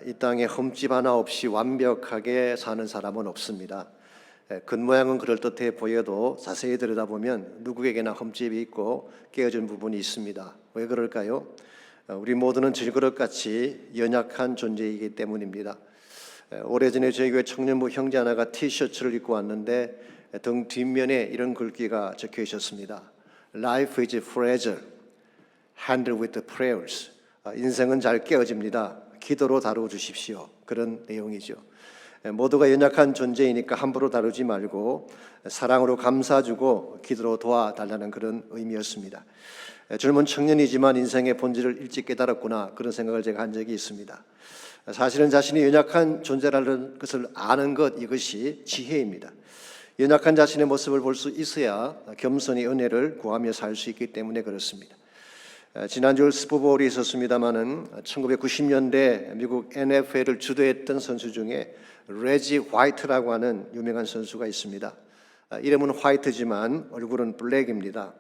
이 땅에 흠집 하나 없이 완벽하게 사는 사람은 없습니다. 겉모양은 그럴듯해 보여도 자세히 들여다보면 누구에게나 흠집이 있고 깨어진 부분이 있습니다. 왜 그럴까요? 우리 모두는 질그릇같이 연약한 존재이기 때문입니다. 오래전에 저희 교회 청년부 형제 하나가 티셔츠를 입고 왔는데 등 뒷면에 이런 글귀가 적혀 있었습니다. Life is fragile, handled with prayers. 인생은 잘 깨어집니다. 기도로 다루어 주십시오. 그런 내용이죠. 모두가 연약한 존재이니까 함부로 다루지 말고 사랑으로 감싸주고 기도로 도와달라는 그런 의미였습니다. 젊은 청년이지만 인생의 본질을 일찍 깨달았구나, 그런 생각을 제가 한 적이 있습니다. 사실은 자신이 연약한 존재라는 것을 아는 것, 이것이 지혜입니다. 연약한 자신의 모습을 볼 수 있어야 겸손히 은혜를 구하며 살 수 있기 때문에 그렇습니다. 지난주 슈퍼볼이 있었습니다마는 1990년대 미국 NFL을 주도했던 선수 중에 레지 화이트라고 하는 유명한 선수가 있습니다. 이름은 화이트지만 얼굴은 블랙입니다.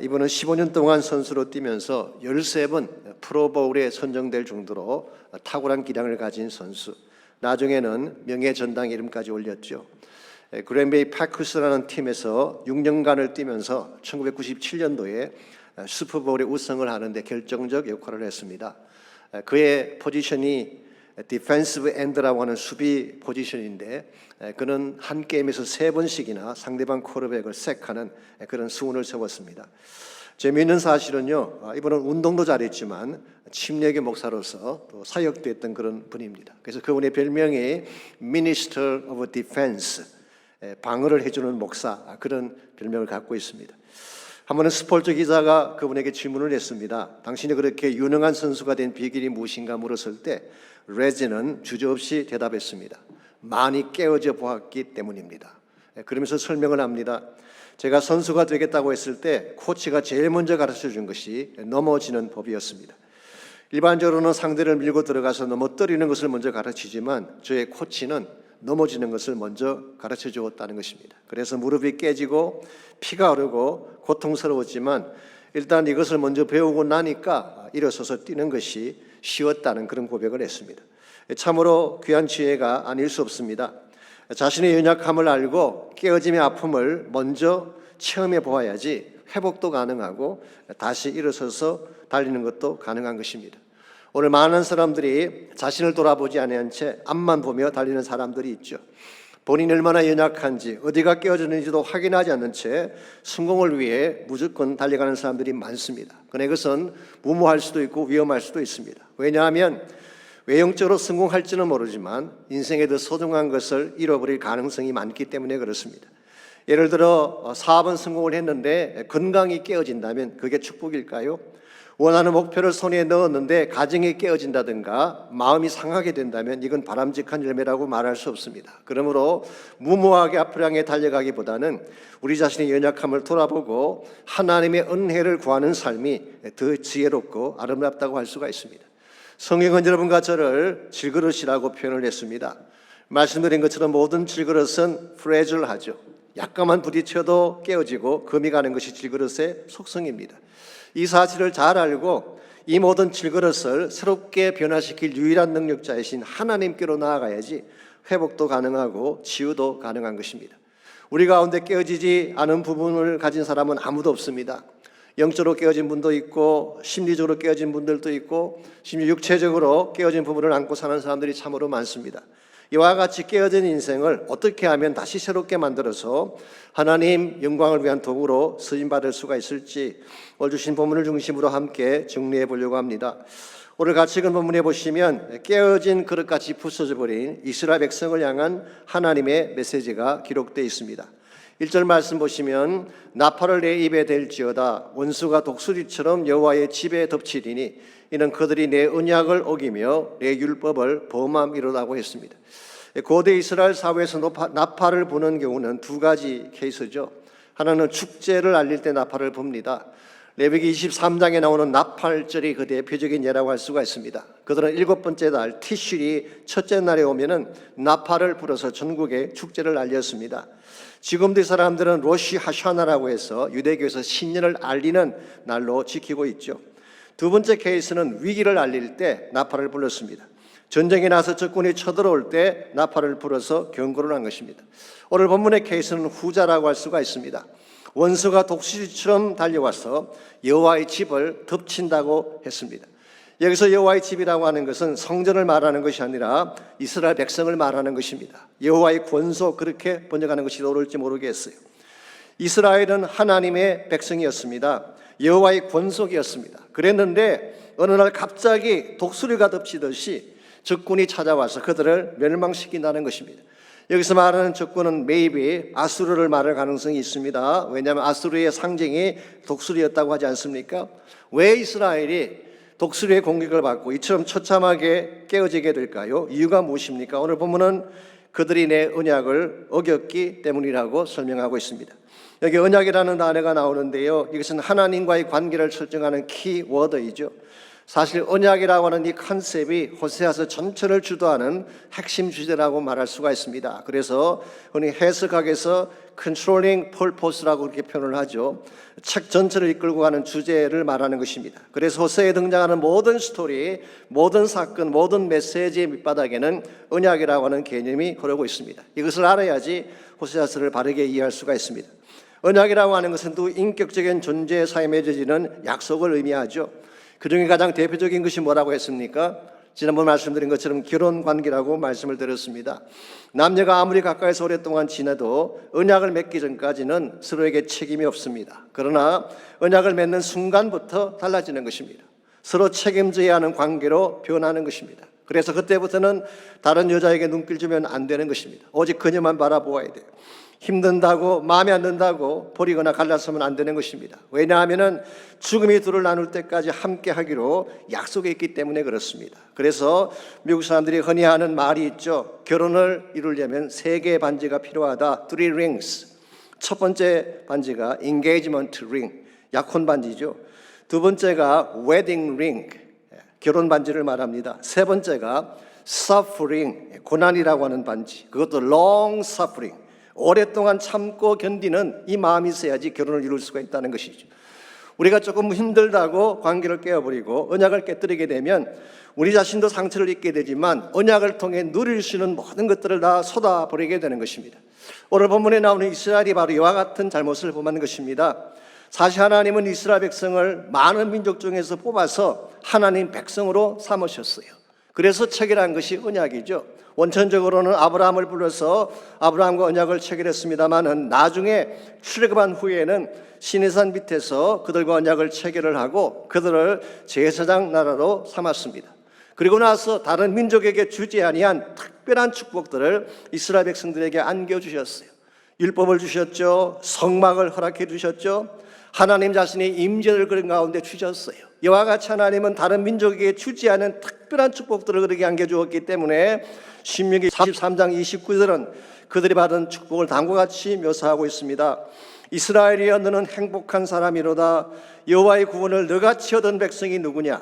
이분은 15년 동안 선수로 뛰면서 13번 프로볼에 선정될 정도로 탁월한 기량을 가진 선수. 나중에는 명예전당 이름까지 올렸죠. 그랜베이 패커스라는 팀에서 6년간을 뛰면서 1997년도에 슈퍼볼에 우승을 하는데 결정적 역할을 했습니다. 그의 포지션이 디펜시브 엔드라고 하는 수비 포지션인데 그는 한 게임에서 3번씩이나 상대방 쿼터백을 색하는 그런 수훈을 세웠습니다. 재미있는 사실은요, 이분은 운동도 잘했지만 침례교 목사로서 또 사역도 했던 그런 분입니다. 그래서 그분의 별명이 Minister of Defense, 방어를 해주는 목사, 그런 별명을 갖고 있습니다. 한 번은 스포츠 기자가 그분에게 질문을 했습니다. 당신이 그렇게 유능한 선수가 된 비결이 무엇인가 물었을 때 레지는 주저없이 대답했습니다. 많이 깨어져 보았기 때문입니다. 그러면서 설명을 합니다. 제가 선수가 되겠다고 했을 때 코치가 제일 먼저 가르쳐 준 것이 넘어지는 법이었습니다. 일반적으로는 상대를 밀고 들어가서 넘어뜨리는 것을 먼저 가르치지만 저의 코치는 넘어지는 것을 먼저 가르쳐 주었다는 것입니다. 그래서 무릎이 깨지고 피가 흐르고 고통스러웠지만 일단 이것을 먼저 배우고 나니까 일어서서 뛰는 것이 쉬웠다는 그런 고백을 했습니다. 참으로 귀한 지혜가 아닐 수 없습니다. 자신의 연약함을 알고 깨어짐의 아픔을 먼저 체험해 보아야지 회복도 가능하고 다시 일어서서 달리는 것도 가능한 것입니다. 오늘 많은 사람들이 자신을 돌아보지 않은 채 앞만 보며 달리는 사람들이 있죠. 본인이 얼마나 연약한지 어디가 깨어졌는지도 확인하지 않는 채 성공을 위해 무조건 달려가는 사람들이 많습니다. 그러나 이것은 무모할 수도 있고 위험할 수도 있습니다. 왜냐하면 외형적으로 성공할지는 모르지만 인생에 더 소중한 것을 잃어버릴 가능성이 많기 때문에 그렇습니다. 예를 들어 사업은 성공을 했는데 건강이 깨어진다면 그게 축복일까요? 원하는 목표를 손에 넣었는데 가정이 깨어진다든가 마음이 상하게 된다면 이건 바람직한 열매라고 말할 수 없습니다. 그러므로 무모하게 앞을 향해 달려가기보다는 우리 자신의 연약함을 돌아보고 하나님의 은혜를 구하는 삶이 더 지혜롭고 아름답다고 할 수가 있습니다. 성경은 여러분과 저를 질그릇이라고 표현을 했습니다. 말씀드린 것처럼 모든 질그릇은 프레줄하죠. 약간만 부딪혀도 깨어지고 금이 가는 것이 질그릇의 속성입니다. 이 사실을 잘 알고 이 모든 질그릇을 새롭게 변화시킬 유일한 능력자이신 하나님께로 나아가야지 회복도 가능하고 치유도 가능한 것입니다. 우리 가운데 깨어지지 않은 부분을 가진 사람은 아무도 없습니다. 영적으로 깨어진 분도 있고 심리적으로 깨어진 분들도 있고 심지어 육체적으로 깨어진 부분을 안고 사는 사람들이 참으로 많습니다. 이와 같이 깨어진 인생을 어떻게 하면 다시 새롭게 만들어서 하나님 영광을 위한 도구로 쓰임받을 수가 있을지 오늘 주신 본문을 중심으로 함께 정리해 보려고 합니다. 오늘 같이 읽은 본문에 보시면 깨어진 그릇같이 부서져 버린 이스라엘 백성을 향한 하나님의 메시지가 기록되어 있습니다. 1절 말씀 보시면 나팔을 내 입에 댈지어다 원수가 독수리처럼 여호와의 집에 덮치리니 이는 그들이 내 언약을 어기며 내 율법을 범함이로라고 했습니다. 고대 이스라엘 사회에서 나팔을 부는 경우는 두 가지 케이스죠. 하나는 축제를 알릴 때 나팔을 붑니다. 레위기 23장에 나오는 나팔절이 그 대표적인 예라고 할 수가 있습니다. 그들은 7번째 달 티슈리 첫째 날에 오면은 나팔을 불어서 전국에 축제를 알렸습니다. 지금도 이 사람들은 로시 하샤나라고 해서 유대교에서 신년을 알리는 날로 지키고 있죠. 두 번째 케이스는 위기를 알릴 때 나팔을 불렀습니다. 전쟁이 나서 적군이 쳐들어올 때 나팔을 불어서 경고를 한 것입니다. 오늘 본문의 케이스는 후자라고 할 수가 있습니다. 원수가 독수리처럼 달려와서 여호와의 집을 덮친다고 했습니다. 여기서 여호와의 집이라고 하는 것은 성전을 말하는 것이 아니라 이스라엘 백성을 말하는 것입니다. 여호와의 권속, 그렇게 번역하는 것이 옳을지 모르겠어요. 이스라엘은 하나님의 백성이었습니다. 여호와의 권속이었습니다. 그랬는데 어느 날 갑자기 독수리가 덮치듯이 적군이 찾아와서 그들을 멸망시킨다는 것입니다. 여기서 말하는 적군은 maybe 아수르를 말할 가능성이 있습니다. 왜냐하면 아수르의 상징이 독수리였다고 하지 않습니까? 왜 이스라엘이 독수리의 공격을 받고 이처럼 처참하게 깨어지게 될까요? 이유가 무엇입니까? 오늘 본문은 그들이 내 언약을 어겼기 때문이라고 설명하고 있습니다. 여기 언약이라는 단어가 나오는데요, 이것은 하나님과의 관계를 설정하는 키워드이죠. 사실 언약이라고 하는 이 컨셉이 호세아서 전체를 주도하는 핵심 주제라고 말할 수가 있습니다. 그래서 흔히 해석학에서 controlling purpose라고 그렇게 표현을 하죠. 책 전체를 이끌고 가는 주제를 말하는 것입니다. 그래서 호세아에 등장하는 모든 스토리, 모든 사건, 모든 메시지의 밑바닥에는 언약이라고 하는 개념이 흐르고 있습니다. 이것을 알아야지 호세아서를 바르게 이해할 수가 있습니다. 언약이라고 하는 것은 또 인격적인 존재 사이에 맺어지는 약속을 의미하죠. 그 중에 가장 대표적인 것이 뭐라고 했습니까? 지난번 말씀드린 것처럼 결혼관계라고 말씀을 드렸습니다. 남녀가 아무리 가까이서 오랫동안 지내도 언약을 맺기 전까지는 서로에게 책임이 없습니다. 그러나 언약을 맺는 순간부터 달라지는 것입니다. 서로 책임져야 하는 관계로 변하는 것입니다. 그래서 그때부터는 다른 여자에게 눈길 주면 안 되는 것입니다. 오직 그녀만 바라보아야 돼요. 힘든다고, 마음에 안 든다고 버리거나 갈라서면 안 되는 것입니다. 왜냐하면 죽음이 둘을 나눌 때까지 함께 하기로 약속해 있기 때문에 그렇습니다. 그래서 미국 사람들이 흔히 하는 말이 있죠. 결혼을 이루려면 3개의 반지가 필요하다. 3 rings. 첫 번째 반지가 engagement ring, 약혼 반지죠. 두 번째가 wedding ring, 결혼 반지를 말합니다. 세 번째가 suffering, 고난이라고 하는 반지, 그것도 long suffering, 오랫동안 참고 견디는 이 마음이 있어야지 결혼을 이룰 수가 있다는 것이죠. 우리가 조금 힘들다고 관계를 깨어버리고 언약을 깨뜨리게 되면 우리 자신도 상처를 입게 되지만 언약을 통해 누릴 수 있는 모든 것들을 다 쏟아버리게 되는 것입니다. 오늘 본문에 나오는 이스라엘이 바로 이와 같은 잘못을 범한 것입니다. 사실 하나님은 이스라엘 백성을 많은 민족 중에서 뽑아서 하나님 백성으로 삼으셨어요. 그래서 체결한 것이 언약이죠. 원천적으로는 아브라함을 불러서 아브라함과 언약을 체결했습니다마는 나중에 출애굽한 후에는 시내산 밑에서 그들과 언약을 체결을 하고 그들을 제사장 나라로 삼았습니다. 그리고 나서 다른 민족에게 주지 아니한 특별한 축복들을 이스라엘 백성들에게 안겨주셨어요. 율법을 주셨죠. 성막을 허락해 주셨죠. 하나님 자신이 임재를 그런 가운데 주셨어요. 이와 같이 하나님은 다른 민족에게 주지 않은 특별한 축복들을 그렇게 안겨주었기 때문에 신명기 33장 29절은 그들이 받은 축복을 다음과 같이 묘사하고 있습니다. 이스라엘이여 너는 행복한 사람이로다. 여호와의 구원을 너같이 얻은 백성이 누구냐?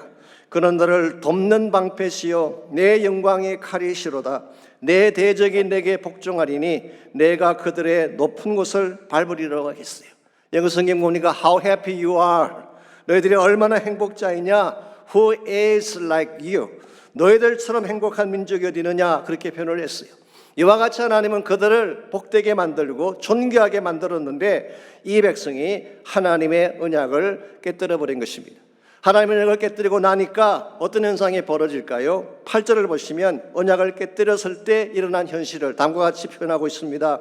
그는 너를 돕는 방패시요 내 영광의 칼이시로다. 내 대적이 내게 복종하리니 내가 그들의 높은 곳을 밟으리라고 하겠어요. 영어 성경 보니까 How happy you are. 너희들이 얼마나 행복자이냐. Who is like you. 너희들처럼 행복한 민족이 어디 있느냐. 그렇게 표현을 했어요. 이와 같이 하나님은 그들을 복되게 만들고 존귀하게 만들었는데 이 백성이 하나님의 언약을 깨뜨려 버린 것입니다. 하나님의 언약을 깨뜨리고 나니까 어떤 현상이 벌어질까요? 8절을 보시면 언약을 깨뜨렸을 때 일어난 현실을 다음과 같이 표현하고 있습니다.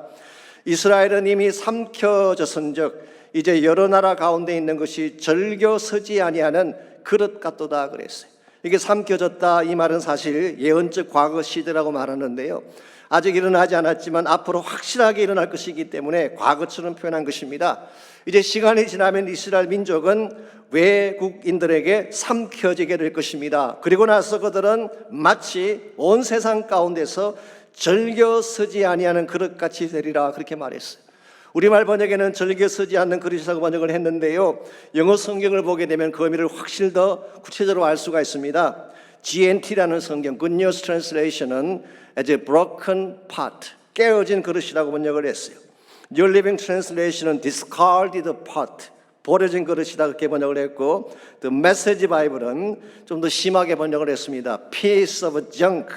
이스라엘은 이미 삼켜졌은즉 이제 여러 나라 가운데 있는 것이 절겨 서지 아니하는 그릇 같도다 그랬어요. 이게 삼켜졌다 이 말은 사실 예언적 과거 시대라고 말하는데요. 아직 일어나지 않았지만 앞으로 확실하게 일어날 것이기 때문에 과거처럼 표현한 것입니다. 이제 시간이 지나면 이스라엘 민족은 외국인들에게 삼켜지게 될 것입니다. 그리고 나서 그들은 마치 온 세상 가운데서 절겨 서지 아니하는 그릇같이 되리라 그렇게 말했어요. 우리말 번역에는 절겨 서지 않는 그릇이라고 번역을 했는데요. 영어 성경을 보게 되면 그 의미를 확실히 더 구체적으로 알 수가 있습니다. GNT라는 성경, Good News Translation은 as a broken pot, 깨어진 그릇이라고 번역을 했어요. New Living Translation은 discarded pot, 버려진 그릇이다 그렇게 번역을 했고, The Message 바이블은 좀 더 심하게 번역을 했습니다. Piece of junk,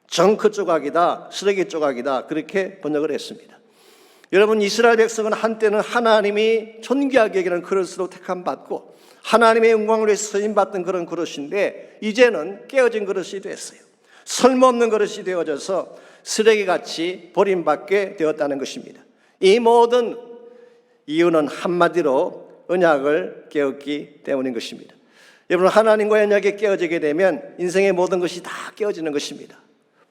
정크 조각이다, 쓰레기 조각이다 그렇게 번역을 했습니다. 여러분, 이스라엘 백성은 한때는 하나님이 존귀하게 여기는 그릇으로 택함받고 하나님의 영광을 위해 쓰임받던 그런 그릇인데 이제는 깨어진 그릇이 됐어요. 쓸모없는 그릇이 되어져서 쓰레기같이 버림받게 되었다는 것입니다. 이 모든 이유는 한마디로 언약을 깨었기 때문인 것입니다. 여러분, 하나님과의 언약이 깨어지게 되면 인생의 모든 것이 다 깨어지는 것입니다.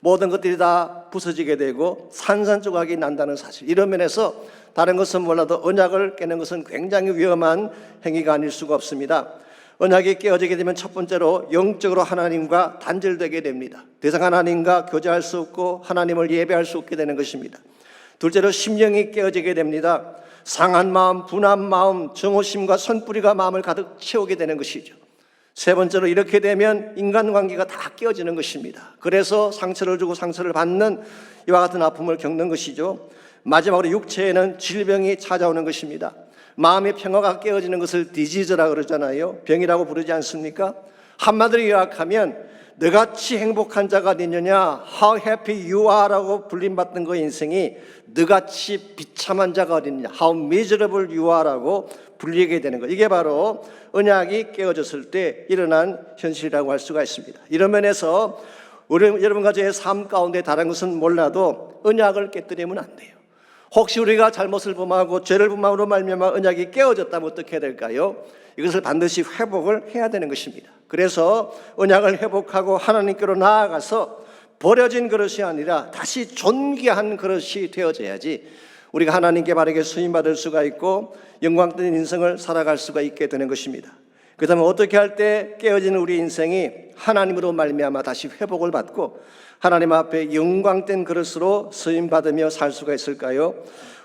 모든 것들이 다 부서지게 되고 산산조각이 난다는 사실, 이런 면에서 다른 것은 몰라도 언약을 깨는 것은 굉장히 위험한 행위가 아닐 수가 없습니다. 언약이 깨어지게 되면 첫 번째로 영적으로 하나님과 단절되게 됩니다. 더 이상 하나님과 교제할 수 없고 하나님을 예배할 수 없게 되는 것입니다. 둘째로 심령이 깨어지게 됩니다. 상한 마음, 분한 마음, 정오심과 선뿌리가 마음을 가득 채우게 되는 것이죠. 세 번째로 이렇게 되면 인간관계가 다 깨어지는 것입니다. 그래서 상처를 주고 상처를 받는 이와 같은 아픔을 겪는 것이죠. 마지막으로 육체에는 질병이 찾아오는 것입니다. 마음의 평화가 깨어지는 것을 디지즈라 그러잖아요. 병이라고 부르지 않습니까? 한마디로 요약하면 너같이 행복한 자가 어디느냐, How happy you are 라고 불림받던 그 인생이 너같이 비참한 자가 어디느냐, How miserable you are 라고 불리게 되는 것, 이게 바로 언약이 깨어졌을 때 일어난 현실이라고 할 수가 있습니다. 이런 면에서 여러분과 저의 삶 가운데 다른 것은 몰라도 언약을 깨뜨리면 안 돼요. 혹시 우리가 잘못을 범하고 죄를 범함으로 말미암아 언약이 깨어졌다면 어떻게 해야 될까요? 이것을 반드시 회복을 해야 되는 것입니다. 그래서 언약을 회복하고 하나님께로 나아가서 버려진 그릇이 아니라 다시 존귀한 그릇이 되어져야지 우리가 하나님께 바르게 수임받을 수가 있고 영광된 인생을 살아갈 수가 있게 되는 것입니다. 그렇다면 어떻게 할 때 깨어지는 우리 인생이 하나님으로 말미암아 다시 회복을 받고 하나님 앞에 영광된 그릇으로 수임받으며 살 수가 있을까요?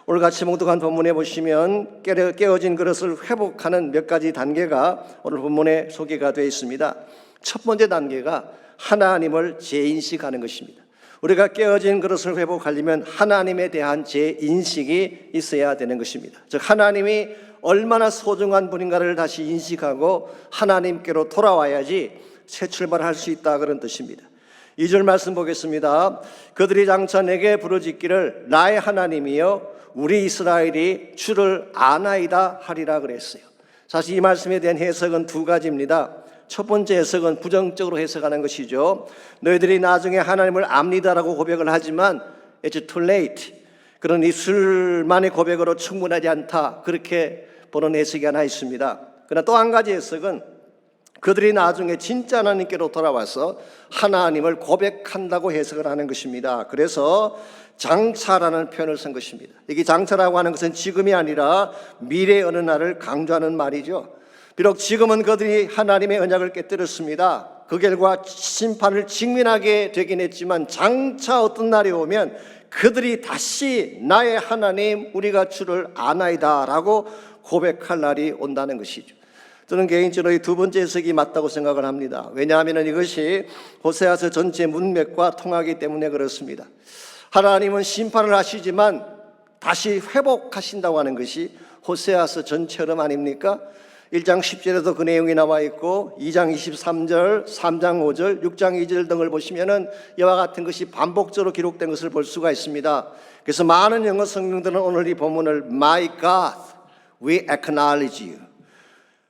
오늘 같이 몽독한 본문에 보시면 깨어진 그릇을 회복하는 몇 가지 단계가 오늘 본문에 소개가 되어 있습니다. 첫 번째 단계가 하나님을 재인식하는 것입니다. 우리가 깨어진 그릇을 회복하려면 하나님에 대한 재인식이 있어야 되는 것입니다. 즉 하나님이 얼마나 소중한 분인가를 다시 인식하고 하나님께로 돌아와야지 새 출발할 수 있다, 그런 뜻입니다. 2절 말씀 보겠습니다. 그들이 장차 내게 부르짖기를 나의 하나님이여 우리 이스라엘이 주를 아나이다 하리라 그랬어요. 사실 이 말씀에 대한 해석은 두 가지입니다. 첫 번째 해석은 부정적으로 해석하는 것이죠. 너희들이 나중에 하나님을 압니다라고 고백을 하지만 It's too late. 그런 입술만의 고백으로 충분하지 않다, 그렇게 보는 해석이 하나 있습니다. 그러나 또 한 가지 해석은 그들이 나중에 진짜 하나님께로 돌아와서 하나님을 고백한다고 해석을 하는 것입니다. 그래서 장차라는 표현을 쓴 것입니다. 이게 장차라고 하는 것은 지금이 아니라 미래의 어느 날을 강조하는 말이죠. 비록 지금은 그들이 하나님의 언약을 깨뜨렸습니다. 그 결과 심판을 직면하게 되긴 했지만 장차 어떤 날이 오면 그들이 다시 나의 하나님 우리가 주를 아나이다 라고 고백할 날이 온다는 것이죠. 저는 개인적으로 이 두 번째 해석이 맞다고 생각을 합니다. 왜냐하면 이것이 호세아서 전체 문맥과 통하기 때문에 그렇습니다. 하나님은 심판을 하시지만 다시 회복하신다고 하는 것이 호세아서 전체 흐름 아닙니까? 1장 10절에도 그 내용이 나와 있고 2장 23절, 3장 5절, 6장 2절 등을 보시면은 이와 같은 것이 반복적으로 기록된 것을 볼 수가 있습니다. 그래서 많은 영어 성경들은 오늘 이 본문을 My God, we acknowledge you.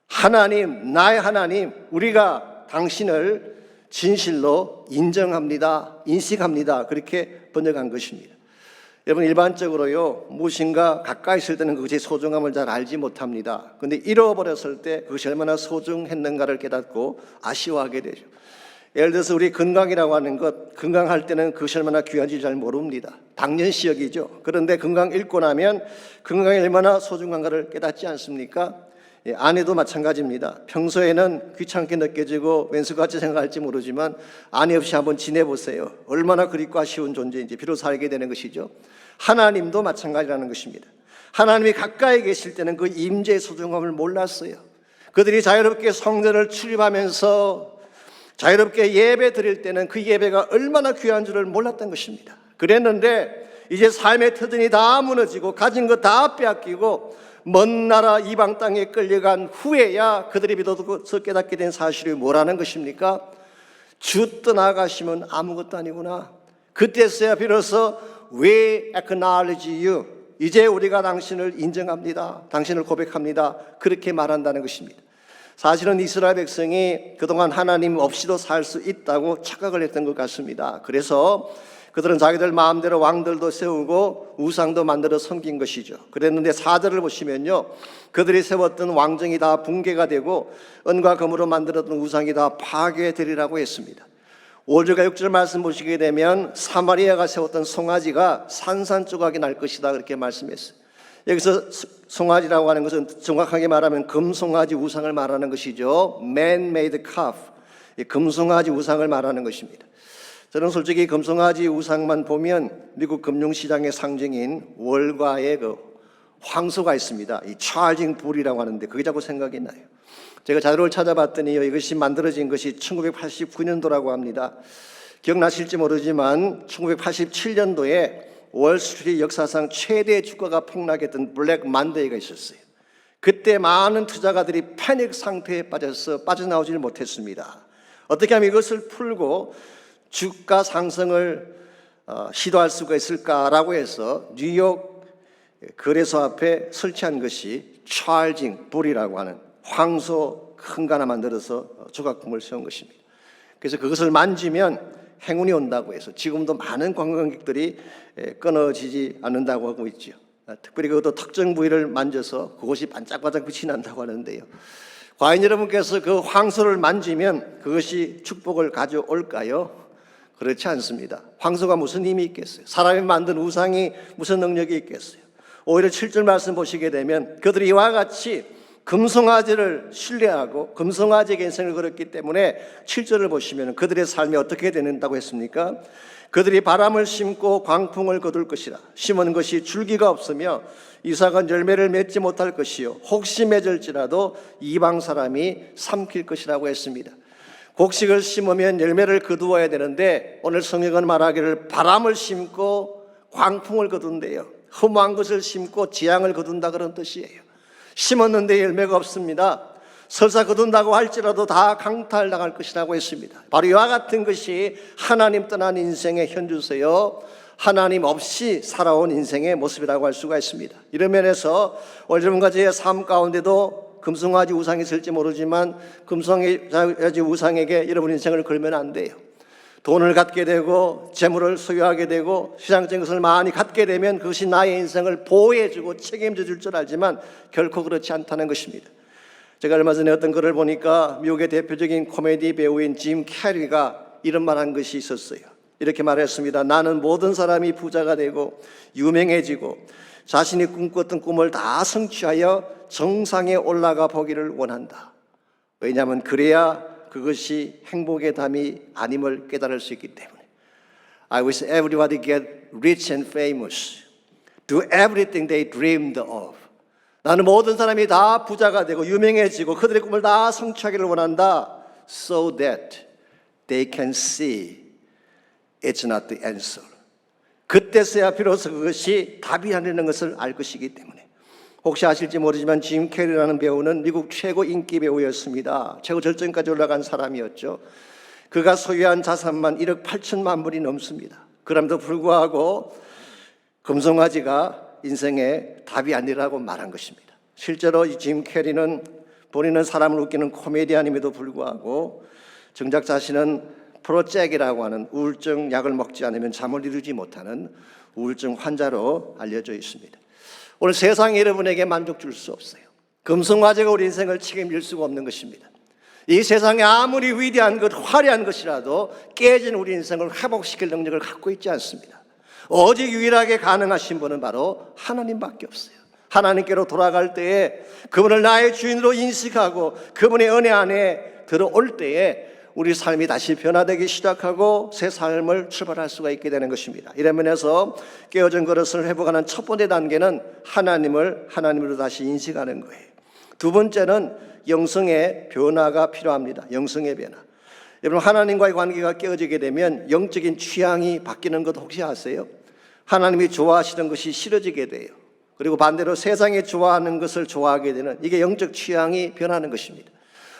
하나님, 나의 하나님, 우리가 당신을 진실로 인정합니다, 인식합니다, 그렇게 번역한 것입니다. 여러분, 일반적으로요 무엇인가 가까이 있을 때는 그것의 소중함을 잘 알지 못합니다. 그런데 잃어버렸을 때 그것이 얼마나 소중했는가를 깨닫고 아쉬워하게 되죠. 예를 들어서 우리 건강이라고 하는 것, 건강할 때는 그것이 얼마나 귀한지 잘 모릅니다. 당연시 여기죠. 그런데 건강 잃고 나면 건강이 얼마나 소중한가를 깨닫지 않습니까? 아내도 마찬가지입니다. 평소에는 귀찮게 느껴지고 왼수같이 생각할지 모르지만 아내 없이 한번 지내보세요. 얼마나 그립고 아쉬운 존재인지 비로소 알게 되는 것이죠. 하나님도 마찬가지라는 것입니다. 하나님이 가까이 계실 때는 그 임재의 소중함을 몰랐어요. 그들이 자유롭게 성전을 출입하면서 자유롭게 예배 드릴 때는 그 예배가 얼마나 귀한 줄을 몰랐던 것입니다. 그랬는데 이제 삶의 터전이 다 무너지고 가진 것 다 빼앗기고 먼 나라 이방 땅에 끌려간 후에야 그들이 비로소 깨닫게 된 사실이 뭐라는 것입니까? 주 떠나가시면 아무것도 아니구나. 그때서야 비로소 We acknowledge you. 이제 우리가 당신을 인정합니다. 당신을 고백합니다. 그렇게 말한다는 것입니다. 사실은 이스라엘 백성이 그동안 하나님 없이도 살 수 있다고 착각을 했던 것 같습니다. 그래서 그들은 자기들 마음대로 왕들도 세우고 우상도 만들어 섬긴 것이죠. 그랬는데 4절을 보시면요, 그들이 세웠던 왕정이 다 붕괴가 되고 은과 금으로 만들었던 우상이 다 파괴되리라고 했습니다. 5절과 6절 말씀 보시게 되면 사마리아가 세웠던 송아지가 산산조각이 날 것이다, 그렇게 말씀했어요. 여기서 송아지라고 하는 것은 정확하게 말하면 금송아지 우상을 말하는 것이죠. Man-made calf, 금송아지 우상을 말하는 것입니다. 저는 솔직히 금송아지 우상만 보면 미국 금융시장의 상징인 월가의 그 황소가 있습니다. 이 찰징 불이라고 하는데 그게 자꾸 생각이 나요. 제가 자료를 찾아봤더니요, 이것이 만들어진 것이 1989년도라고 합니다. 기억나실지 모르지만 1987년도에 월스트리트 역사상 최대 주가가 폭락했던 블랙 만데이가 있었어요. 그때 많은 투자가들이 패닉 상태에 빠져서 빠져나오질 못했습니다. 어떻게 하면 이것을 풀고 주가 상승을 시도할 수가 있을까라고 해서 뉴욕 거래소 앞에 설치한 것이 찰징 불이라고 하는 황소 큰 거 하나 만들어서 조각품을 세운 것입니다. 그래서 그것을 만지면 행운이 온다고 해서 지금도 많은 관광객들이 끊어지지 않는다고 하고 있죠. 특별히 그것도 특정 부위를 만져서 그것이 반짝반짝 빛이 난다고 하는데요. 과연 여러분께서 그 황소를 만지면 그것이 축복을 가져올까요? 그렇지 않습니다. 황소가 무슨 힘이 있겠어요? 사람이 만든 우상이 무슨 능력이 있겠어요? 오히려 7절 말씀 보시게 되면 그들이 이와 같이 금송아지를 신뢰하고 금송아지에게 인생을 걸었기 때문에 7절을 보시면 그들의 삶이 어떻게 되는다고 했습니까? 그들이 바람을 심고 광풍을 거둘 것이라. 심은 것이 줄기가 없으며 이삭은 열매를 맺지 못할 것이요 혹시 맺을지라도 이방 사람이 삼킬 것이라고 했습니다. 곡식을 심으면 열매를 거두어야 되는데 오늘 성경은 말하기를 바람을 심고 광풍을 거둔대요. 흠한 것을 심고 재앙을 거둔다, 그런 뜻이에요. 심었는데 열매가 없습니다. 설사 거둔다고 할지라도 다 강탈당할 것이라고 했습니다. 바로 이와 같은 것이 하나님 떠난 인생의 현주세요, 하나님 없이 살아온 인생의 모습이라고 할 수가 있습니다. 이런 면에서 오늘 여러분과 저의 삶 가운데도 금송아지 우상이 있을지 모르지만 금송아지 우상에게 여러분 인생을 걸면 안 돼요. 돈을 갖게 되고 재물을 소유하게 되고 세상적인 것을 많이 갖게 되면 그것이 나의 인생을 보호해주고 책임져 줄 줄 알지만 결코 그렇지 않다는 것입니다. 제가 얼마 전에 어떤 글을 보니까 미국의 대표적인 코미디 배우인 짐 캐리가 이런 말한 것이 있었어요. 이렇게 말했습니다. 나는 모든 사람이 부자가 되고 유명해지고 자신이 꿈꿨던 꿈을 다 성취하여 정상에 올라가 보기를 원한다. 왜냐하면 그래야 그것이 행복의 담이 아님을 깨달을 수 있기 때문에. I wish everybody get rich and famous. Do everything they dreamed of. 나는 모든 사람이 다 부자가 되고 유명해지고 그들의 꿈을 다 성취하기를 원한다. So that they can see it's not the answer. 그때서야 비로소 그것이 답이 아니라는 것을 알 것이기 때문에. 혹시 아실지 모르지만 짐 캐리라는 배우는 미국 최고 인기 배우였습니다. 최고 절정까지 올라간 사람이었죠. 그가 소유한 자산만 1억 8천만 불이 넘습니다. 그럼에도 불구하고 금송아지가 인생의 답이 아니라고 말한 것입니다. 실제로 이 짐 캐리는 본인은 사람을 웃기는 코미디언임에도 불구하고 정작 자신은 프로잭이라고 하는 우울증 약을 먹지 않으면 잠을 이루지 못하는 우울증 환자로 알려져 있습니다. 오늘 세상이 여러분에게 만족 줄 수 없어요. 금송아지가 우리 인생을 책임질 수가 없는 것입니다. 이 세상에 아무리 위대한 것, 화려한 것이라도 깨진 우리 인생을 회복시킬 능력을 갖고 있지 않습니다. 오직 유일하게 가능하신 분은 바로 하나님밖에 없어요. 하나님께로 돌아갈 때에 그분을 나의 주인으로 인식하고 그분의 은혜 안에 들어올 때에 우리 삶이 다시 변화되기 시작하고 새 삶을 출발할 수가 있게 되는 것입니다. 이런 면에서 깨어진 그릇을 회복하는 첫 번째 단계는 하나님으로 다시 인식하는 거예요. 두 번째는 영성의 변화가 필요합니다. 영성의 변화. 여러분, 하나님과의 관계가 깨어지게 되면 영적인 취향이 바뀌는 것 혹시 아세요? 하나님이 좋아하시는 것이 싫어지게 돼요. 그리고 반대로 세상이 좋아하는 것을 좋아하게 되는, 이게 영적 취향이 변하는 것입니다.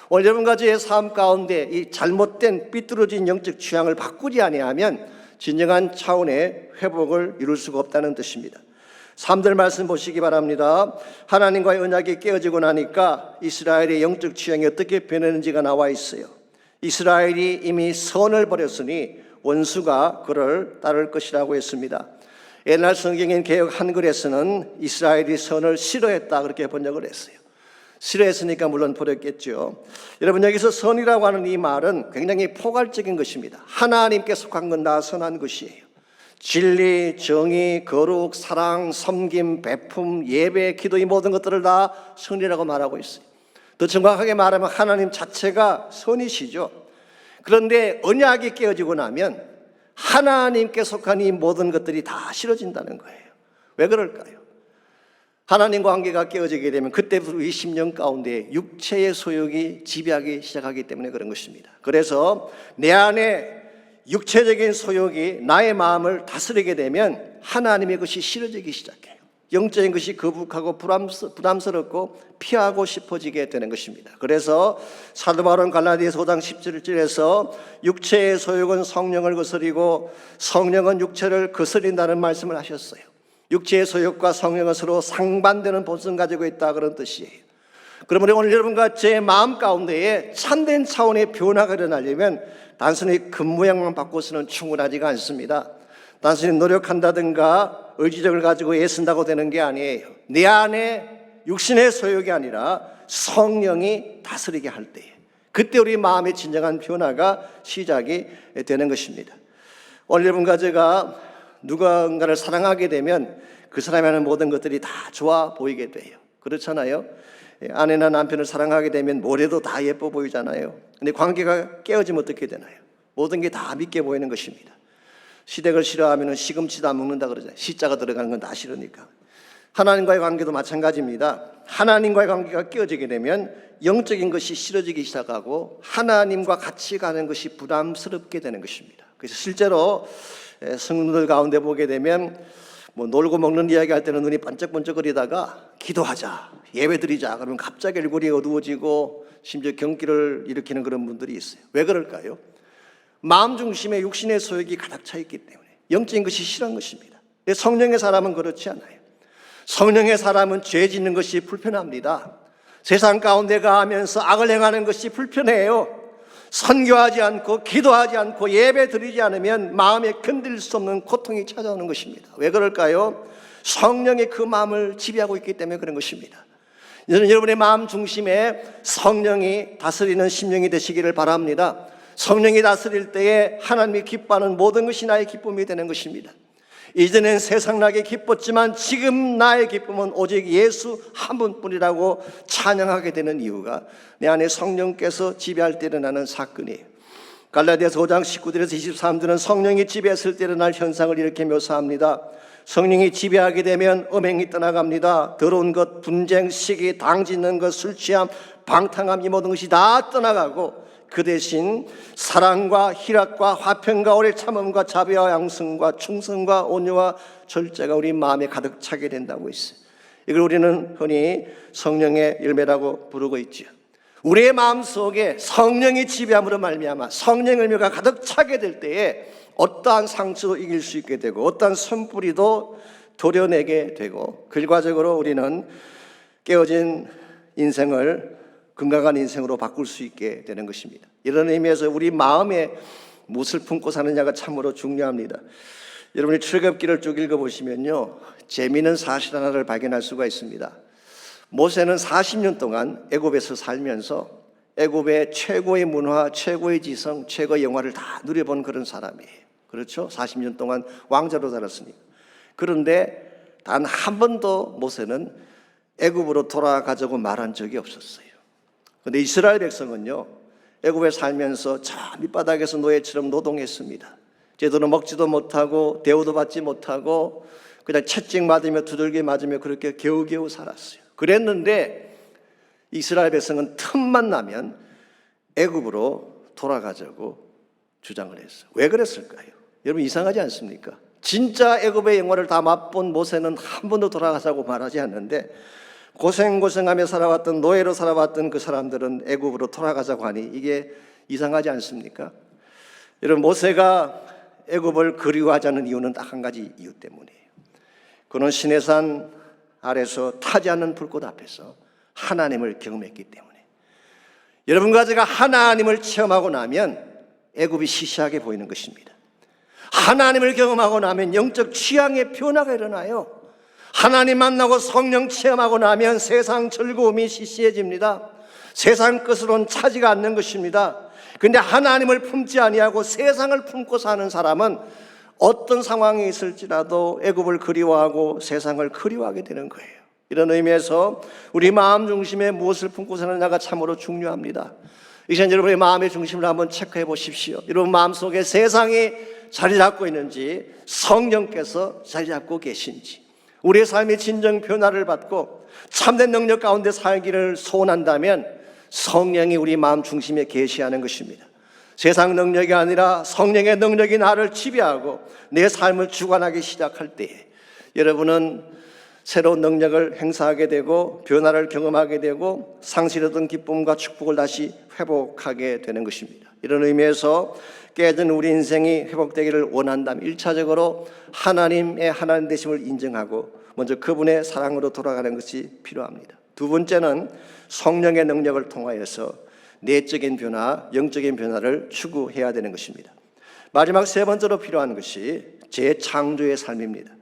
오늘 여러분과 저의 삶 가운데 이 잘못된 삐뚤어진 영적 취향을 바꾸지 아니하면 진정한 차원의 회복을 이룰 수가 없다는 뜻입니다. 3절 말씀 보시기 바랍니다. 하나님과의 언약이 깨어지고 나니까 이스라엘의 영적 취향이 어떻게 변했는지가 나와 있어요. 이스라엘이 이미 선을 버렸으니 원수가 그를 따를 것이라고 했습니다. 옛날 성경인 개역 한글에서는 이스라엘이 선을 싫어했다 그렇게 번역을 했어요. 싫어했으니까 물론 버렸겠죠. 여러분, 여기서 선이라고 하는 이 말은 굉장히 포괄적인 것입니다. 하나님께 속한 건 다 선한 것이에요. 진리, 정의, 거룩, 사랑, 섬김, 베품, 예배, 기도, 이 모든 것들을 다 선이라고 말하고 있어요. 더 정확하게 말하면 하나님 자체가 선이시죠. 그런데 언약이 깨어지고 나면 하나님께 속한 이 모든 것들이 다 싫어진다는 거예요. 왜 그럴까요? 하나님과 관계가 깨어지게 되면 그때부터 이 심령 가운데 육체의 소욕이 지배하기 시작하기 때문에 그런 것입니다. 그래서 내 안에 육체적인 소욕이 나의 마음을 다스리게 되면 하나님의 것이 싫어지기 시작해요. 영적인 것이 거북하고 부담스럽고 피하고 싶어지게 되는 것입니다. 그래서 사도 바울은 갈라디아서 5장 17절에서 육체의 소욕은 성령을 거스리고 성령은 육체를 거스린다는 말씀을 하셨어요. 육체의 소욕과 성령은 서로 상반되는 본성을 가지고 있다, 그런 뜻이에요. 그러므로 오늘 여러분과 제 마음 가운데에 참된 차원의 변화가 일어나려면 단순히 겉모양만 바꿔서는 충분하지가 않습니다. 단순히 노력한다든가 의지력을 가지고 애쓴다고 되는 게 아니에요. 내 안에 육신의 소욕이 아니라 성령이 다스리게 할 때에, 그때 우리 마음의 진정한 변화가 시작이 되는 것입니다. 오늘 여러분과 제가 누군가를 사랑하게 되면 그 사람이 하는 모든 것들이 다 좋아 보이게 돼요. 그렇잖아요. 아내나 남편을 사랑하게 되면 뭐래도 다 예뻐 보이잖아요. 근데 관계가 깨어지면 어떻게 되나요? 모든 게 다 믿게 보이는 것입니다. 시댁을 싫어하면 시금치도 안 먹는다 그러잖아요. 시자가 들어가는 건 다 싫으니까. 하나님과의 관계도 마찬가지입니다. 하나님과의 관계가 깨어지게 되면 영적인 것이 싫어지기 시작하고 하나님과 같이 가는 것이 부담스럽게 되는 것입니다. 그래서 실제로 성도들 가운데 보게 되면 뭐 놀고 먹는 이야기 할 때는 눈이 반짝반짝거리다가 기도하자, 예배드리자 그러면 갑자기 얼굴이 어두워지고 심지어 경기를 일으키는 그런 분들이 있어요. 왜 그럴까요? 마음 중심에 육신의 소욕이 가득 차 있기 때문에 영적인 것이 싫은 것입니다. 성령의 사람은 그렇지 않아요. 성령의 사람은 죄 짓는 것이 불편합니다. 세상 가운데 가면서 악을 행하는 것이 불편해요. 선교하지 않고 기도하지 않고 예배 드리지 않으면 마음에 견딜 수 없는 고통이 찾아오는 것입니다. 왜 그럴까요? 성령이 그 마음을 지배하고 있기 때문에 그런 것입니다. 여러분의 마음 중심에 성령이 다스리는 심령이 되시기를 바랍니다. 성령이 다스릴 때에 하나님이 기뻐하는 모든 것이 나의 기쁨이 되는 것입니다. 이전엔 세상나게 기뻤지만 지금 나의 기쁨은 오직 예수 한 분뿐이라고 찬양하게 되는 이유가 내 안에 성령께서 지배할 때 일어나는 사건이에요. 갈라디아서 5장 19절에서 23절은 성령이 지배했을 때 일어날 현상을 이렇게 묘사합니다. 성령이 지배하게 되면 음행이 떠나갑니다. 더러운 것, 분쟁, 시기, 당짓는 것, 술 취함, 방탕함, 이 모든 것이 다 떠나가고 그 대신 사랑과 희락과 화평과 오래 참음과 자비와 양성과 충성과 온유와 절제가 우리 마음에 가득 차게 된다고 있어요. 이걸 우리는 흔히 성령의 열매라고 부르고 있죠. 우리의 마음속에 성령이 지배함으로 말미암아 성령의 열매가 가득 차게 될 때에 어떠한 상처도 이길 수 있게 되고 어떠한 선뿌리도 도려내게 되고 결과적으로 우리는 깨어진 인생을 건강한 인생으로 바꿀 수 있게 되는 것입니다. 이런 의미에서 우리 마음에 무엇을 품고 사느냐가 참으로 중요합니다. 여러분이 출애굽기를 쭉 읽어보시면요, 재미있는 사실 하나를 발견할 수가 있습니다. 모세는 40년 동안 애굽에서 살면서 애굽의 최고의 문화, 최고의 지성, 최고의 영화를 다 누려본 그런 사람이에요. 그렇죠? 40년 동안 왕자로 살았으니까. 그런데 단 한 번도 모세는 애굽으로 돌아가자고 말한 적이 없었어요. 그런데 이스라엘 백성은요, 애굽에 살면서 저 밑바닥에서 노예처럼 노동했습니다. 제대로 먹지도 못하고 대우도 받지 못하고 그냥 채찍 맞으며 두들겨 맞으며 그렇게 겨우겨우 살았어요. 그랬는데 이스라엘 백성은 틈만 나면 애굽으로 돌아가자고 주장을 했어요. 왜 그랬을까요? 여러분 이상하지 않습니까? 진짜 애굽의 영화를 다 맛본 모세는 한 번도 돌아가자고 말하지 않는데 고생고생하며 살아왔던 노예로 살아왔던 그 사람들은 애굽으로 돌아가자고 하니 이게 이상하지 않습니까? 여러분, 모세가 애굽을 그리워하지 않는 이유는 딱 한 가지 이유 때문이에요. 그는 시내산 아래서 타지 않는 불꽃 앞에서 하나님을 경험했기 때문에. 여러분과 제가 하나님을 체험하고 나면 애굽이 시시하게 보이는 것입니다. 하나님을 경험하고 나면 영적 취향의 변화가 일어나요. 하나님 만나고 성령 체험하고 나면 세상 즐거움이 시시해집니다. 세상 것으로는 차지가 않는 것입니다. 그런데 하나님을 품지 아니하고 세상을 품고 사는 사람은 어떤 상황이 있을지라도 애굽을 그리워하고 세상을 그리워하게 되는 거예요. 이런 의미에서 우리 마음 중심에 무엇을 품고 사느냐가 참으로 중요합니다. 이제 여러분의 마음의 중심을 한번 체크해 보십시오. 여러분 마음속에 세상이 자리 잡고 있는지, 성령께서 자리 잡고 계신지, 우리의 삶의 진정 변화를 받고 참된 능력 가운데 살기를 소원한다면 성령이 우리 마음 중심에 계시하는 것입니다. 세상 능력이 아니라 성령의 능력이 나를 지배하고 내 삶을 주관하기 시작할 때에 여러분은 새로운 능력을 행사하게 되고 변화를 경험하게 되고 상실했던 기쁨과 축복을 다시 회복하게 되는 것입니다. 이런 의미에서 깨진 우리 인생이 회복되기를 원한다면 1차적으로 하나님의 하나님 되심을 인정하고 먼저 그분의 사랑으로 돌아가는 것이 필요합니다. 두 번째는 성령의 능력을 통하여서 내적인 변화, 영적인 변화를 추구해야 되는 것입니다. 마지막 세 번째로 필요한 것이 재창조의 삶입니다.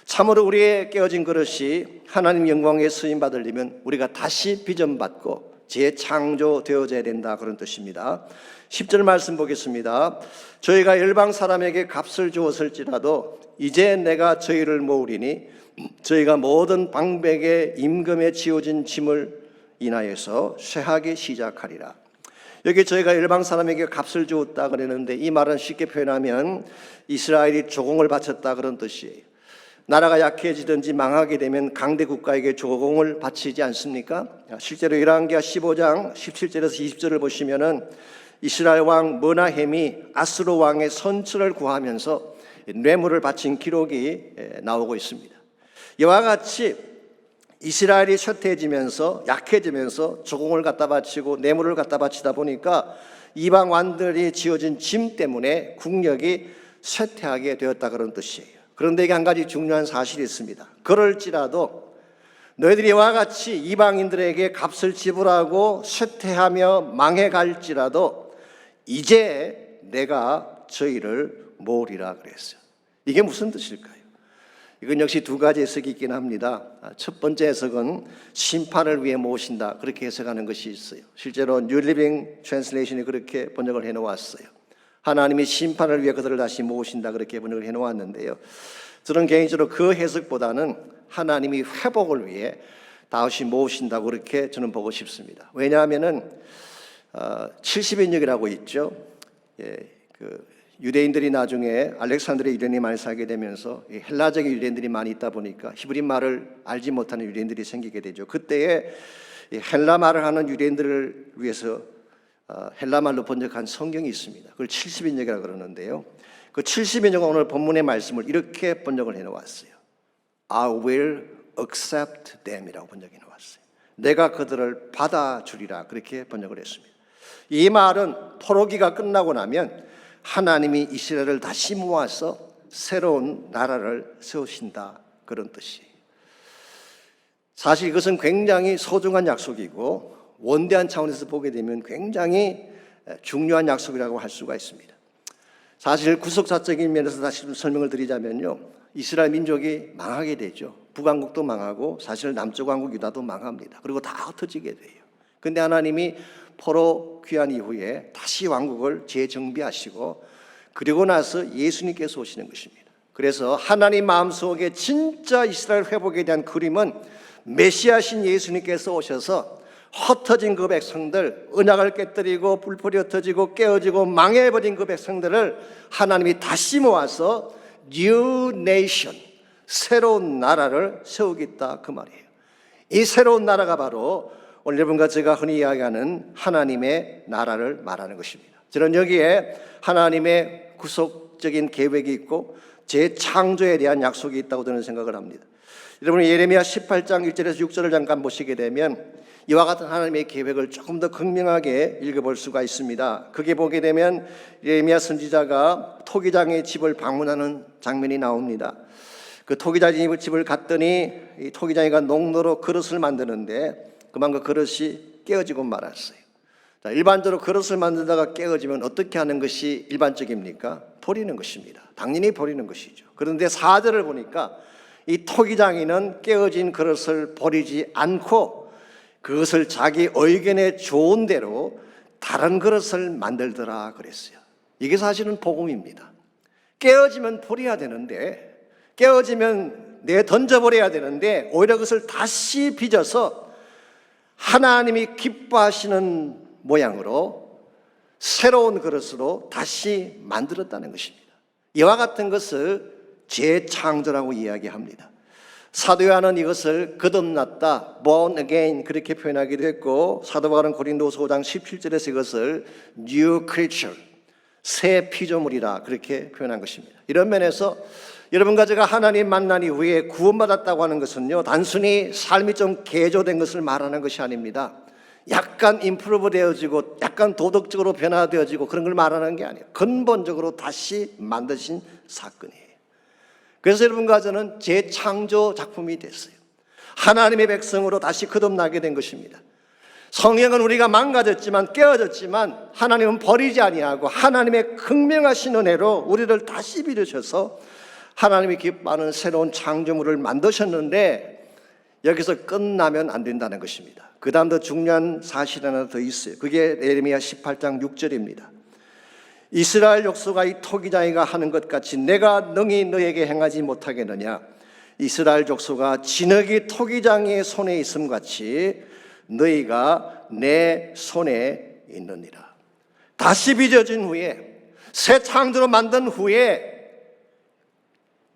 참으로 우리의 깨어진 그릇이 하나님 영광에 쓰임받으려면 우리가 다시 비전받고 재창조되어져야 된다, 그런 뜻입니다. 10절 말씀 보겠습니다. 저희가 열방 사람에게 값을 주었을지라도 이제 내가 저희를 모으리니 저희가 모든 방백에 임금에 지어진 짐을 인하여서 쇠하기 시작하리라. 여기 저희가 열방 사람에게 값을 주었다 그러는데 이 말은 쉽게 표현하면 이스라엘이 조공을 바쳤다, 그런 뜻이에요. 나라가 약해지든지 망하게 되면 강대 국가에게 조공을 바치지 않습니까? 실제로 열왕기하 15장 17절에서 20절을 보시면은 이스라엘 왕 머나헴이 아수르 왕의 선처를 구하면서 뇌물을 바친 기록이 나오고 있습니다. 이와 같이 이스라엘이 쇠퇴해지면서 약해지면서 조공을 갖다 바치고 뇌물을 갖다 바치다 보니까 이방 왕들이 지어진 짐 때문에 국력이 쇠퇴하게 되었다, 그런 뜻이에요. 그런데 이게 한 가지 중요한 사실이 있습니다. 그럴지라도 너희들이 이와 같이 이방인들에게 값을 지불하고 쇠퇴하며 망해갈지라도 이제 내가 저희를 모으리라 그랬어요. 이게 무슨 뜻일까요? 이건 역시 두 가지 해석이 있긴 합니다. 첫 번째 해석은 심판을 위해 모으신다, 그렇게 해석하는 것이 있어요. 실제로 New Living Translation이 그렇게 번역을 해놓았어요. 하나님이 심판을 위해 그들을 다시 모으신다, 그렇게 번역을 해놓았는데요. 저는 개인적으로 그 해석보다는 하나님이 회복을 위해 다시 모으신다고 그렇게 저는 보고 싶습니다. 왜냐하면은 70인역이라고 있죠. 유대인들이 나중에 알렉산드리아 유대인이 많이 살게 되면서 헬라적인 유대인들이 많이 있다 보니까 히브리 말을 알지 못하는 유대인들이 생기게 되죠. 그때에 헬라 말을 하는 유대인들을 위해서 헬라 말로 번역한 성경이 있습니다. 그걸 70인역이라고 그러는데요. 그 70인역은 오늘 본문의 말씀을 이렇게 번역을 해놓았어요. I will accept them이라고 번역해 놓았어요. 내가 그들을 받아주리라, 그렇게 번역을 했습니다. 이 말은 포로기가 끝나고 나면 하나님이 이스라엘을 다시 모아서 새로운 나라를 세우신다, 그런 뜻이에요. 사실 이것은 굉장히 소중한 약속이고 원대한 차원에서 보게 되면 굉장히 중요한 약속이라고 할 수가 있습니다. 사실 구속사적인 면에서 다시 좀 설명을 드리자면요, 이스라엘 민족이 망하게 되죠. 북왕국도 망하고 사실 남쪽 왕국 유다도 망합니다. 그리고 다 흩어지게 돼요. 그런데 하나님이 포로 귀환 이후에 다시 왕국을 재정비하시고 그리고 나서 예수님께서 오시는 것입니다. 그래서 하나님 마음속에 진짜 이스라엘 회복에 대한 그림은 메시아신 예수님께서 오셔서 흩어진 그 백성들, 언약을 깨뜨리고 불풀이 흩어지고 깨어지고 망해버린 그 백성들을 하나님이 다시 모아서 New Nation, 새로운 나라를 세우겠다, 그 말이에요. 이 새로운 나라가 바로 오늘 여러분과 제가 흔히 이야기하는 하나님의 나라를 말하는 것입니다. 저는 여기에 하나님의 구속적인 계획이 있고 재창조에 대한 약속이 있다고 저는 생각을 합니다. 여러분 예레미야 18장 1절에서 6절을 잠깐 보시게 되면 이와 같은 하나님의 계획을 조금 더 극명하게 읽어볼 수가 있습니다. 그게 보게 되면 예레미야 선지자가 토기장의 집을 방문하는 장면이 나옵니다. 그 토기장의 집을 갔더니 이 토기장이가 농로로 그릇을 만드는데 그만 그 그릇이 깨어지고 말았어요. 자, 일반적으로 그릇을 만들다가 깨어지면 어떻게 하는 것이 일반적입니까? 버리는 것입니다. 당연히 버리는 것이죠. 그런데 4절을 보니까 이 토기장이는 깨어진 그릇을 버리지 않고 그것을 자기 의견에 좋은 대로 다른 그릇을 만들더라 그랬어요. 이게 사실은 복음입니다. 깨어지면 버려야 되는데, 깨어지면 던져버려야 되는데 오히려 그것을 다시 빚어서 하나님이 기뻐하시는 모양으로 새로운 그릇으로 다시 만들었다는 것입니다. 이와 같은 것을 재창조라고 이야기합니다. 사도 요한은 이것을 거듭났다, born again 그렇게 표현하기도 했고, 사도 바울은 고린도후서 5장 17절에서 이것을 new creature, 새 피조물이라 그렇게 표현한 것입니다. 이런 면에서 여러분과 제가 하나님 만난 이후에 구원받았다고 하는 것은요, 단순히 삶이 좀 개조된 것을 말하는 것이 아닙니다. 약간 임프루브 되어지고 약간 도덕적으로 변화되어지고 그런 걸 말하는 게 아니에요. 근본적으로 다시 만드신 사건이에요. 그래서 여러분과 저는 재창조 작품이 됐어요. 하나님의 백성으로 다시 거듭나게 된 것입니다. 성경은 우리가 망가졌지만 깨어졌지만 하나님은 버리지 아니하고 하나님의 극명하신 은혜로 우리를 다시 빚으셔서 하나님이 기뻐하는 새로운 창조물을 만드셨는데 여기서 끝나면 안 된다는 것입니다. 그 다음 더 중요한 사실 하나 더 있어요. 그게 예레미야 18장 6절입니다. 이스라엘 족속아 이 토기장이가 하는 것 같이 내가 능히 너에게 행하지 못하겠느냐. 이스라엘 족속아 진흙이 토기장의 손에 있음 같이 너희가 내 손에 있느니라. 다시 빚어진 후에 새 창조로 만든 후에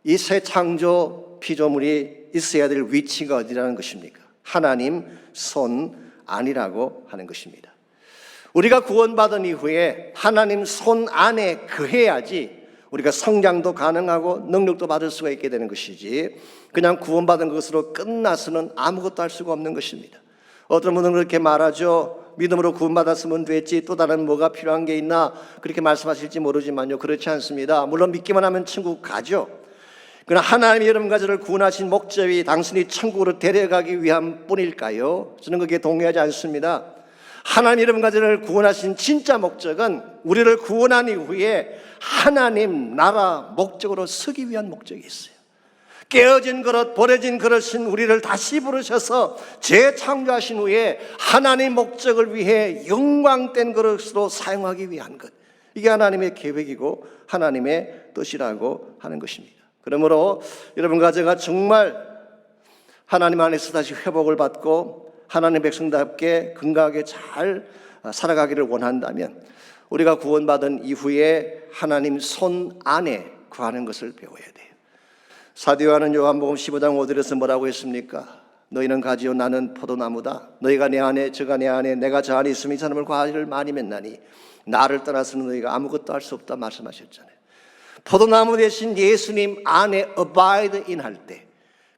이 새 창조 피조물이 있어야 될 위치가 어디라는 것입니까? 하나님 손 안이라고 하는 것입니다. 우리가 구원받은 이후에 하나님 손 안에 거해야지 우리가 성장도 가능하고 능력도 받을 수가 있게 되는 것이지, 그냥 구원받은 것으로 끝나서는 아무것도 할 수가 없는 것입니다. 어떤 분은 그렇게 말하죠. 믿음으로 구원받았으면 됐지 또 다른 뭐가 필요한 게 있나 그렇게 말씀하실지 모르지만요, 그렇지 않습니다. 물론 믿기만 하면 천국 가죠. 그러나 하나님이 여러분과 저를 구원하신 목적이 당신이 천국으로 데려가기 위한 뿐일까요? 저는 그게 동의하지 않습니다. 하나님 여러분과 저를 구원하신 진짜 목적은 우리를 구원한 이후에 하나님 나라 목적으로 서기 위한 목적이 있어요. 깨어진 그릇, 버려진 그릇인 우리를 다시 부르셔서 재창조하신 후에 하나님 목적을 위해 영광된 그릇으로 사용하기 위한 것, 이게 하나님의 계획이고 하나님의 뜻이라고 하는 것입니다. 그러므로 여러분과 제가 정말 하나님 안에서 다시 회복을 받고 하나님의 백성답게 건강하게 잘 살아가기를 원한다면 우리가 구원받은 이후에 하나님 손 안에 구하는 것을 배워야 돼요. 사도 요한은 요한복음 15장 5절에서 뭐라고 했습니까? 너희는 가지요 나는 포도나무다. 너희가 내 안에 저가 내 안에 내가 저 안에 있으면 이 사람을 과일을 많이 맺나니 나를 떠나서는 너희가 아무것도 할 수 없다 말씀하셨잖아요. 포도나무 대신 예수님 안에 abide in 할 때,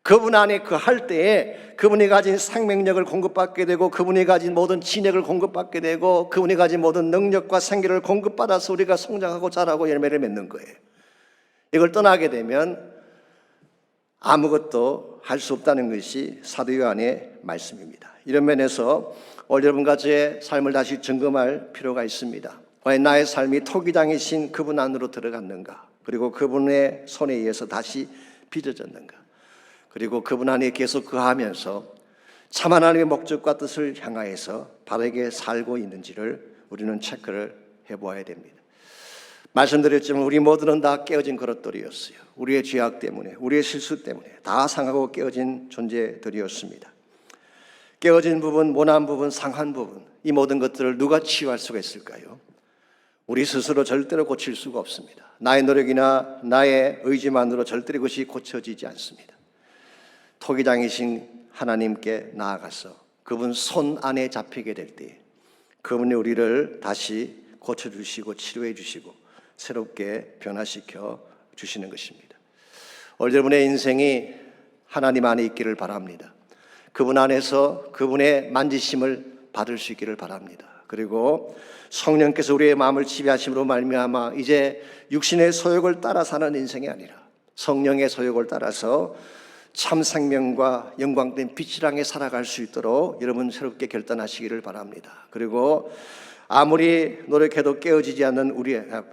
그분 안에 그 할 때에 그분이 가진 생명력을 공급받게 되고 그분이 가진 모든 진액을 공급받게 되고 그분이 가진 모든 능력과 생기를 공급받아서 우리가 성장하고 자라고 열매를 맺는 거예요. 이걸 떠나게 되면 아무것도 할 수 없다는 것이 사도 요한의 말씀입니다. 이런 면에서 오늘 여러분과 저의 삶을 다시 점검할 필요가 있습니다. 과연 나의 삶이 토기장이신 그분 안으로 들어갔는가? 그리고 그분의 손에 의해서 다시 빚어졌는가? 그리고 그분 안에 계속 거하면서 참 하나님의 목적과 뜻을 향하여서 바르게 살고 있는지를 우리는 체크를 해보아야 됩니다. 말씀드렸지만 우리 모두는 다 깨어진 그릇들이었어요. 우리의 죄악 때문에, 우리의 실수 때문에 다 상하고 깨어진 존재들이었습니다. 깨어진 부분, 모난 부분, 상한 부분, 이 모든 것들을 누가 치유할 수가 있을까요? 우리 스스로 절대로 고칠 수가 없습니다. 나의 노력이나 나의 의지만으로 절대로 그것이 고쳐지지 않습니다. 토기장이신 하나님께 나아가서 그분 손 안에 잡히게 될 때 그분이 우리를 다시 고쳐주시고 치료해 주시고 새롭게 변화시켜 주시는 것입니다. 오늘 여러분의 인생이 하나님 안에 있기를 바랍니다. 그분 안에서 그분의 만지심을 받을 수 있기를 바랍니다. 그리고 성령께서 우리의 마음을 지배하심으로 말미암아 이제 육신의 소욕을 따라 사는 인생이 아니라 성령의 소욕을 따라서 참 생명과 영광된 빛을 향해 살아갈 수 있도록 여러분 새롭게 결단하시기를 바랍니다. 그리고 아무리 노력해도 깨어지지 않는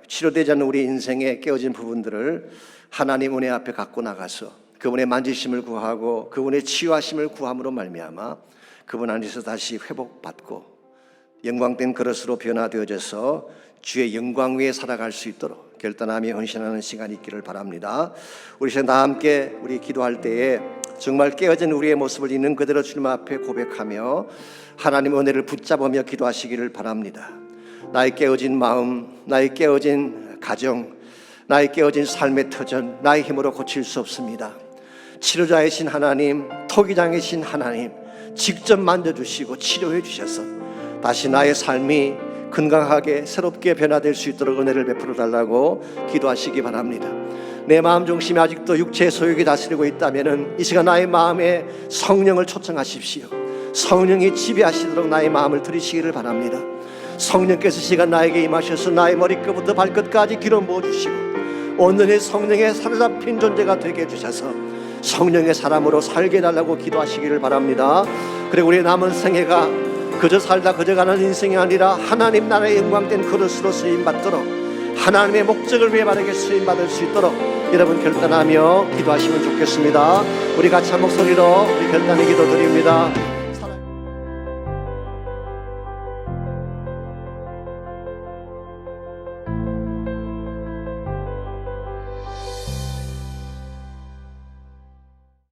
치료되지 않는 우리 인생의 깨어진 부분들을 하나님 은혜 앞에 갖고 나가서 그분의 만지심을 구하고 그분의 치유하심을 구함으로 말미암아 그분 안에서 다시 회복받고 영광된 그릇으로 변화되어져서 주의 영광 위에 살아갈 수 있도록 결단하며 헌신하는 시간이 있기를 바랍니다. 우리 다 함께 우리 기도할 때에 정말 깨어진 우리의 모습을 있는 그대로 주님 앞에 고백하며 하나님 은혜를 붙잡으며 기도하시기를 바랍니다. 나의 깨어진 마음, 나의 깨어진 가정, 나의 깨어진 삶의 터전, 나의 힘으로 고칠 수 없습니다. 치료자이신 하나님, 토기장이신 하나님, 직접 만져주시고 치료해 주셔서 다시 나의 삶이 건강하게 새롭게 변화될 수 있도록 은혜를 베풀어 달라고 기도하시기 바랍니다. 내 마음 중심에 아직도 육체의 소욕이 다스리고 있다면 이 시간 나의 마음에 성령을 초청하십시오. 성령이 지배하시도록 나의 마음을 들이시기를 바랍니다. 성령께서 시간 나에게 임하셔서 나의 머리끝부터 발끝까지 기름 부어주시고 온전히 성령의 사로잡힌 존재가 되게 해주셔서 성령의 사람으로 살게 해달라고 기도하시기를 바랍니다. 그리고 우리 남은 생애가 그저 살다 그저 가는 인생이 아니라 하나님 나라의 영광된 그릇으로 쓰임받도록 하나님의 목적을 위해 바르게 쓰임받을 수 있도록 여러분 결단하며 기도하시면 좋겠습니다. 우리 같이 한 목소리로 우리 결단의 기도 드립니다.